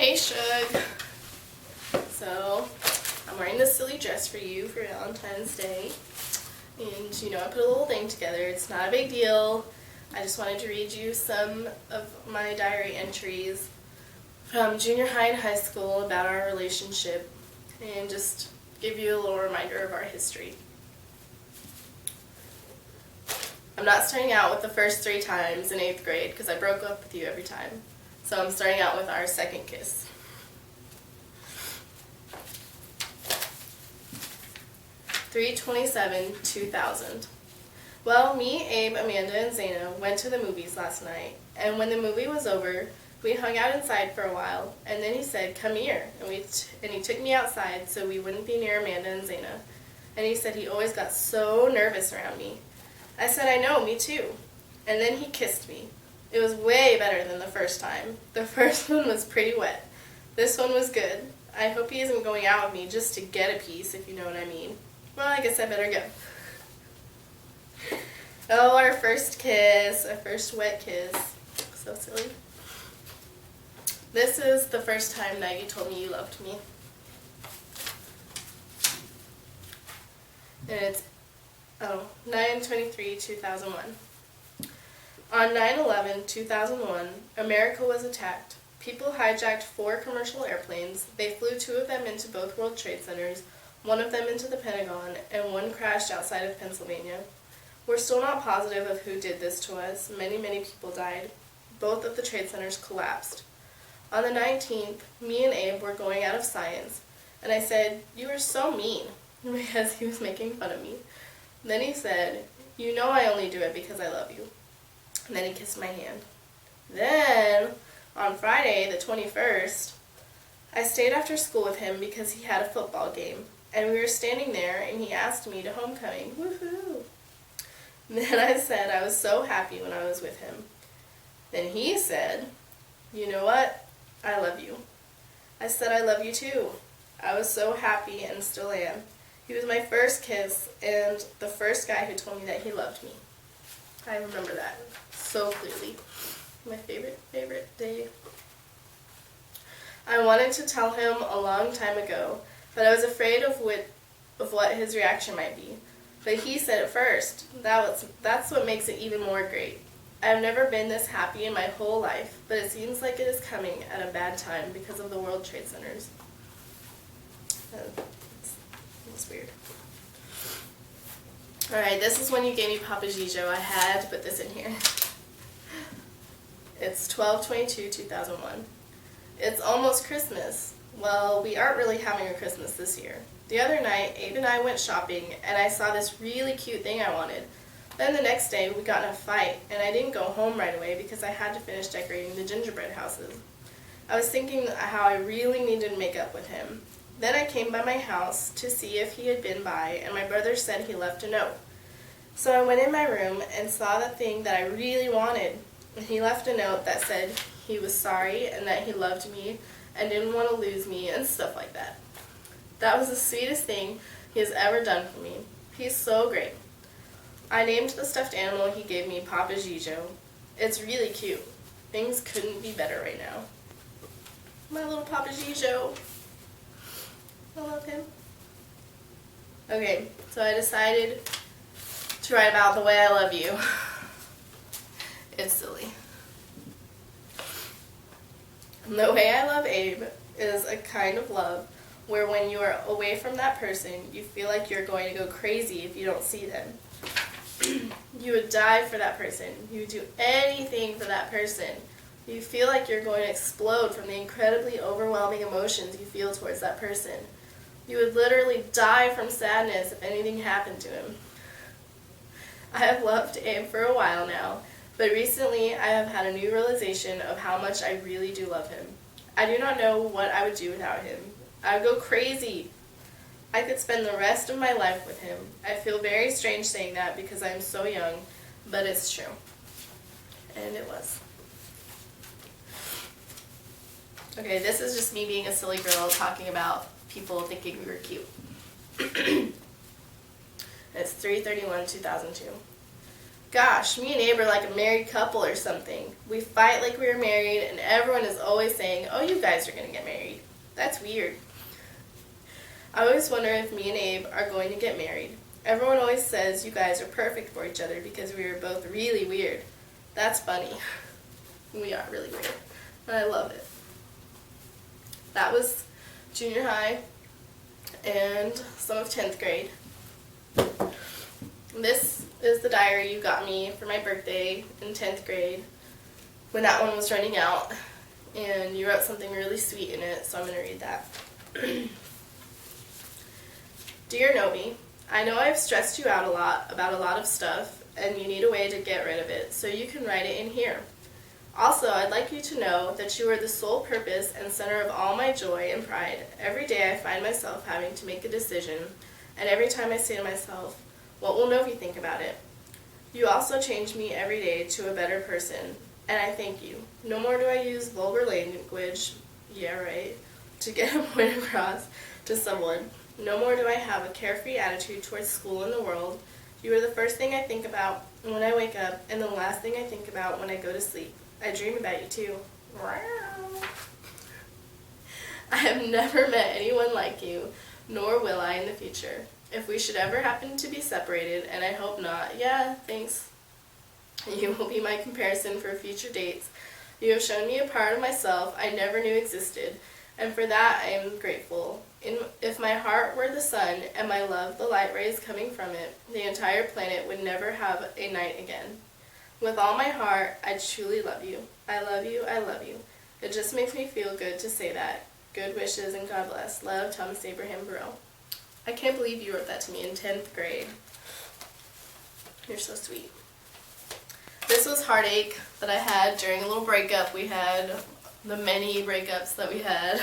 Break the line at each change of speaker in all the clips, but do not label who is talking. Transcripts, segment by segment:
Hey Shug. So, I'm wearing this silly dress for you for Valentine's Day. And you know, I put a little thing together. It's not a big deal. I just wanted to read you some of my diary entries from junior high and high school about our relationship and just give you a little reminder of our history. I'm not starting out with the first 3 times in 8th grade because I broke up with you every time. So I'm starting out with our second kiss. (3/27/2000). Well, me, Abe, Amanda, and Zaina went to the movies last night, and when the movie was over, we hung out inside for a while, and then he said, "Come here," and he took me outside so we wouldn't be near Amanda and Zaina, and he said he always got so nervous around me. I said, "I know, me too," and then he kissed me. It was way better than the first time. The first one was pretty wet. This one was good. I hope he isn't going out with me just to get a piece, if you know what I mean. Well, I guess I better go. Oh, our first kiss, our first wet kiss. So silly. This is the first time that you told me you loved me. And it's 9/23/2001. On 9/11/2001, America was attacked. People hijacked 4 commercial airplanes. They flew 2 of them into both World Trade Centers, 1 of them into the Pentagon, and 1 crashed outside of Pennsylvania. We're still not positive of who did this to us. Many people died. Both of the trade centers collapsed. On the 19th, me and Abe were going out of science, and I said, "You were so mean," because he was making fun of me. Then he said, "You know I only do it because I love you." And then he kissed my hand. Then, on Friday, the 21st, I stayed after school with him because he had a football game, and we were standing there, and he asked me to homecoming. Woohoo! Then I said I was so happy when I was with him. Then he said, "You know what? I love you." I said I love you too. I was so happy and still am. He was my first kiss and the first guy who told me that he loved me. I remember that so clearly. My favorite day. I wanted to tell him a long time ago, but I was afraid of what his reaction might be. But he said it first. That's what makes it even more great. I've never been this happy in my whole life, but it seems like it is coming at a bad time because of the World Trade Centers. It's weird. Alright, this is when you gave me Papa Gijo. I had to put this in here. It's 12/22/2001. It's almost Christmas. Well, we aren't really having a Christmas this year. The other night, Abe and I went shopping, and I saw this really cute thing I wanted. Then the next day, we got in a fight, and I didn't go home right away because I had to finish decorating the gingerbread houses. I was thinking how I really needed to make up with him. Then I came by my house to see if he had been by, and my brother said he left a note. So I went in my room and saw the thing that I really wanted, and he left a note that said he was sorry and that he loved me and didn't want to lose me and stuff like that. That was the sweetest thing he has ever done for me. He's so great. I named the stuffed animal he gave me Papa Gijo. It's really cute. Things couldn't be better right now. My little Papa Gijo. I love him. Okay, so I decided to write about the way I love you. It's silly. The way I love Abe is a kind of love where when you are away from that person, you feel like you're going to go crazy if you don't see them. You would die for that person. You would do anything for that person. You feel like you're going to explode from the incredibly overwhelming emotions you feel towards that person. You would literally die from sadness if anything happened to him. I have loved Abe for a while now, but recently I have had a new realization of how much I really do love him. I do not know what I would do without him. I would go crazy. I could spend the rest of my life with him. I feel very strange saying that because I am so young, but it's true. And it was. Okay, this is just me being a silly girl talking about people thinking we were cute. It's 3/31/2002. Gosh, me and Abe are like a married couple or something. We fight like we were married, and everyone is always saying, oh, you guys are going to get married. That's weird. I always wonder if me and Abe are going to get married. Everyone always says you guys are perfect for each other because we are both really weird. That's funny. We are really weird, and I love it. That was junior high and some of 10th grade. This is the diary you got me for my birthday in 10th grade when that one was running out, and you wrote something really sweet in it, so I'm going to read that. Dear Nobi, I know I've stressed you out a lot about a lot of stuff, and you need a way to get rid of it, so you can write it in here. Also, I'd like you to know that you are the sole purpose and center of all my joy and pride. Every day I find myself having to make a decision, and every time I say to myself, what will Novi think about it? You also change me every day to a better person, and I thank you. No more do I use vulgar language, yeah right, to get a point across to someone. No more do I have a carefree attitude towards school and the world. You are the first thing I think about when I wake up, and the last thing I think about when I go to sleep. I dream about you too. I have never met anyone like you, nor will I in the future. If we should ever happen to be separated, and I hope not, yeah, thanks. You will be my comparison for future dates. You have shown me a part of myself I never knew existed, and for that I am grateful. If my heart were the sun, and my love the light rays coming from it, the entire planet would never have a night again. With all my heart, I truly love you. I love you, I love you. It just makes me feel good to say that. Good wishes and God bless. Love, Thomas Abraham Burrell. I can't believe you wrote that to me in 10th grade. You're so sweet. This was heartache that I had during a little breakup. We had the many breakups that we had.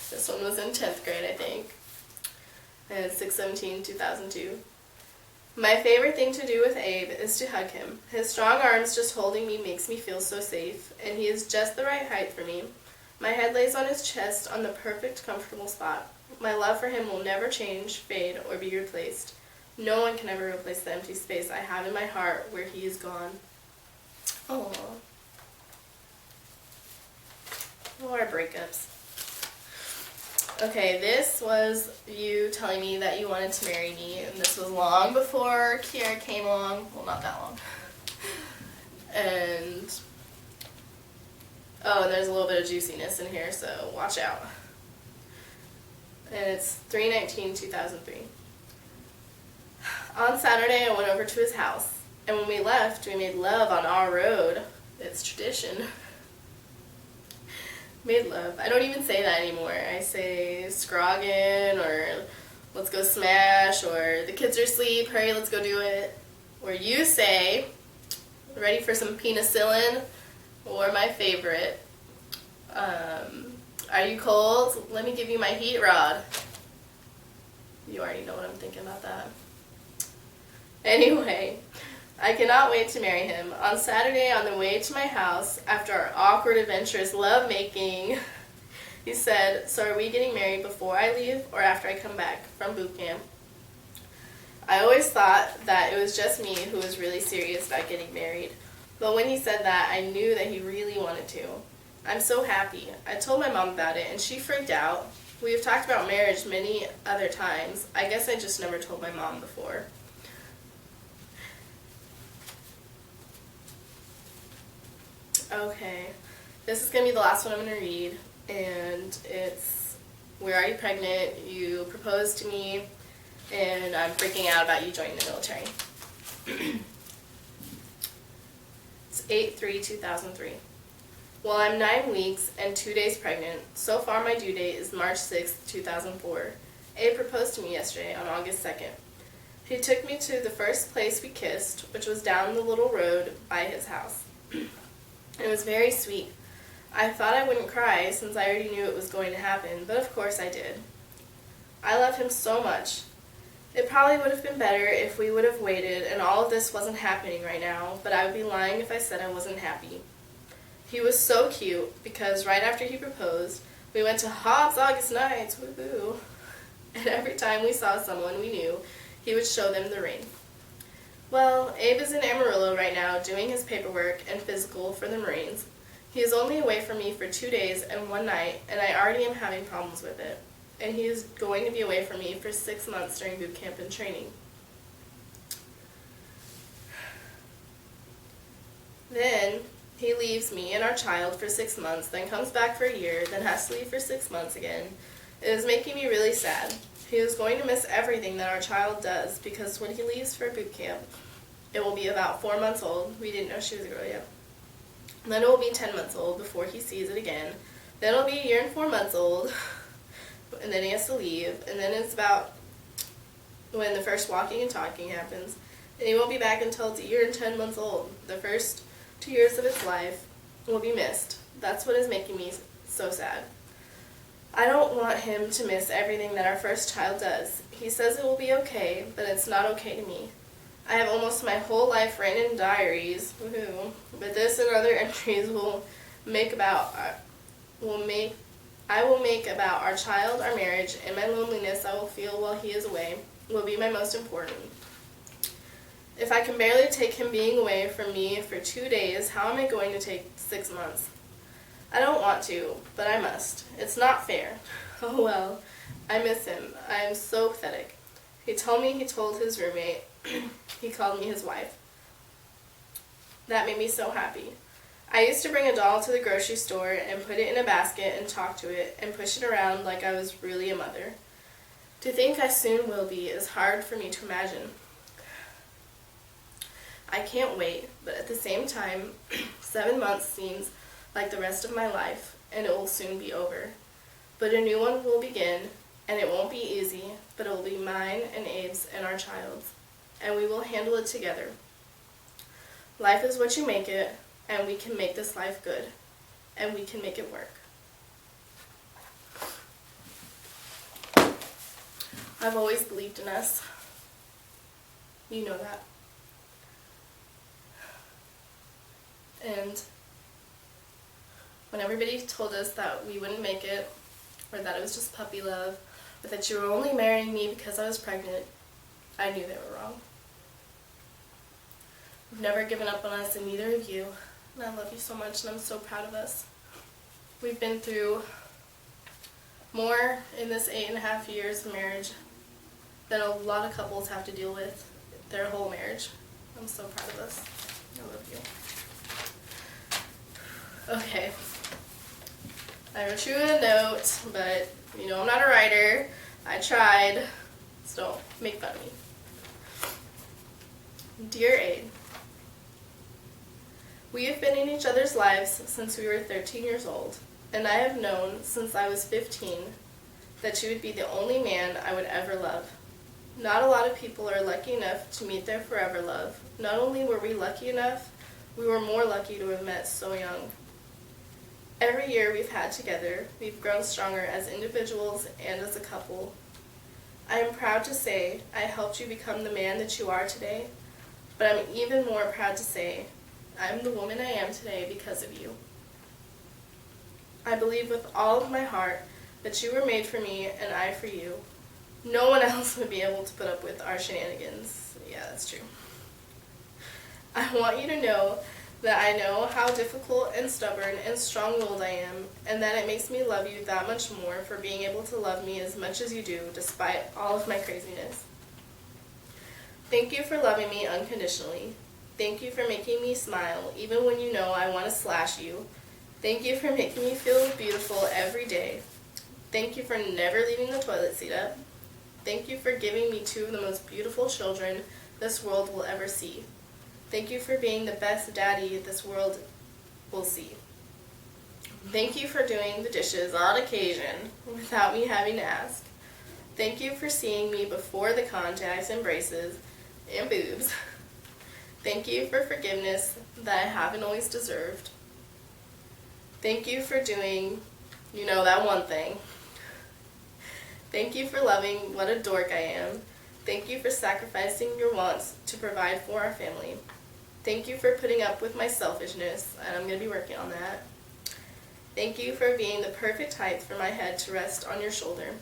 This one was in 10th grade, I think. And 6/17/2002. My favorite thing to do with Abe is to hug him. His strong arms just holding me makes me feel so safe, and he is just the right height for me. My head lays on his chest on the perfect, comfortable spot. My love for him will never change, fade, or be replaced. No one can ever replace the empty space I have in my heart where he is gone. Aww. More breakups. Okay, this was you telling me that you wanted to marry me, and this was long before Kiara came along. Well, not that long. And, oh, and there's a little bit of juiciness in here, so watch out. And it's 3/19/2003. On Saturday, I went over to his house, and when we left, we made love on our road. It's tradition. Made love. I don't even say that anymore. I say scroggin', or let's go smash, or the kids are asleep, hurry, let's go do it. Or you say, ready for some penicillin, or my favorite, are you cold? Let me give you my heat rod. You already know what I'm thinking about that. Anyway, I cannot wait to marry him. On Saturday, on the way to my house, after our awkward, adventurous love-making, he said, so are we getting married before I leave or after I come back from boot camp? I always thought that it was just me who was really serious about getting married. But when he said that, I knew that he really wanted to. I'm so happy. I told my mom about it, and she freaked out. We have talked about marriage many other times. I guess I just never told my mom before. Okay, this is going to be the last one I'm going to read, and it's, we're already pregnant, you proposed to me, and I'm freaking out about you joining the military. It's 8/3/2003. Well, I'm 9 weeks and 2 days pregnant. So far my due date is March 6th, 2004. Abe proposed to me yesterday on August 2nd. He took me to the first place we kissed, which was down the little road by his house. It was very sweet. I thought I wouldn't cry since I already knew it was going to happen, but of course I did. I love him so much. It probably would have been better if we would have waited and all of this wasn't happening right now, but I would be lying if I said I wasn't happy. He was so cute because right after he proposed, we went to Hobbs August nights, woohoo, and every time we saw someone we knew, he would show them the ring. Well, Abe is in Amarillo right now doing his paperwork and physical for the Marines. He is only away from me for 2 days and 1 night, and I already am having problems with it. And he is going to be away from me for 6 months during boot camp and training. Then he leaves me and our child for 6 months, then comes back for a year, then has to leave for 6 months again. It is making me really sad. He is going to miss everything that our child does because when he leaves for boot camp, it will be about 4 months old. We didn't know she was a girl yet. Then it will be 10 months old before he sees it again. Then it'll be a year and 4 months old, and then he has to leave. And then it's about when the first walking and talking happens, and he won't be back until it's a year and 10 months old. The first 2 years of its life will be missed. That's what is making me so sad. I don't want him to miss everything that our first child does. He says it will be okay, but it's not okay to me. I have almost my whole life written in diaries, woohoo, but this and other entries I will make about our child, our marriage, and my loneliness I will feel while he is away will be my most important. If I can barely take him being away from me for 2 days, how am I going to take 6 months? I don't want to, but I must. It's not fair. Oh well, I miss him. I am so pathetic. He told me he told his roommate he called me his wife. That made me so happy. I used to bring a doll to the grocery store and put it in a basket and talk to it and push it around like I was really a mother. To think I soon will be is hard for me to imagine. I can't wait, but at the same time, 7 months seems like the rest of my life, and it will soon be over. But a new one will begin, and it won't be easy, but it will be mine and Abe's and our child's, and we will handle it together. Life is what you make it, and we can make this life good, and we can make it work. I've always believed in us. You know that. And when everybody told us that we wouldn't make it, or that it was just puppy love, or that you were only marrying me because I was pregnant, I knew they were wrong. You've never given up on us, and neither have you. And I love you so much, and I'm so proud of us. We've been through more in this 8.5 years of marriage than a lot of couples have to deal with their whole marriage. I'm so proud of us. I love you. Okay. I wrote you a note, but you know I'm not a writer. I tried, so don't make fun of me. Dear Aid, we have been in each other's lives since we were 13 years old, and I have known since I was 15 that you would be the only man I would ever love. Not a lot of people are lucky enough to meet their forever love. Not only were we lucky enough, we were more lucky to have met so young. Every year we've had together, we've grown stronger as individuals and as a couple. I am proud to say I helped you become the man that you are today, but I'm even more proud to say I'm the woman I am today because of you. I believe with all of my heart that you were made for me and I for you. No one else would be able to put up with our shenanigans. Yeah, that's true. I want you to know that I know how difficult and stubborn and strong-willed I am, and that it makes me love you that much more for being able to love me as much as you do, despite all of my craziness. Thank you for loving me unconditionally. Thank you for making me smile, even when you know I want to slash you. Thank you for making me feel beautiful every day. Thank you for never leaving the toilet seat up. Thank you for giving me 2 of the most beautiful children this world will ever see. Thank you for being the best daddy this world will see. Thank you for doing the dishes on occasion without me having to ask. Thank you for seeing me before the contacts and braces and boobs. Thank you for forgiveness that I haven't always deserved. Thank you for doing, that one thing. Thank you for loving what a dork I am. Thank you for sacrificing your wants to provide for our family. Thank you for putting up with my selfishness, and I'm going to be working on that. Thank you for being the perfect height for my head to rest on your shoulder.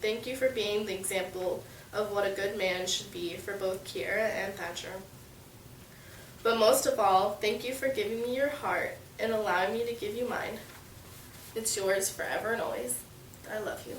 Thank you for being the example of what a good man should be for both Kiera and Thatcher. But most of all, thank you for giving me your heart and allowing me to give you mine. It's yours forever and always. I love you.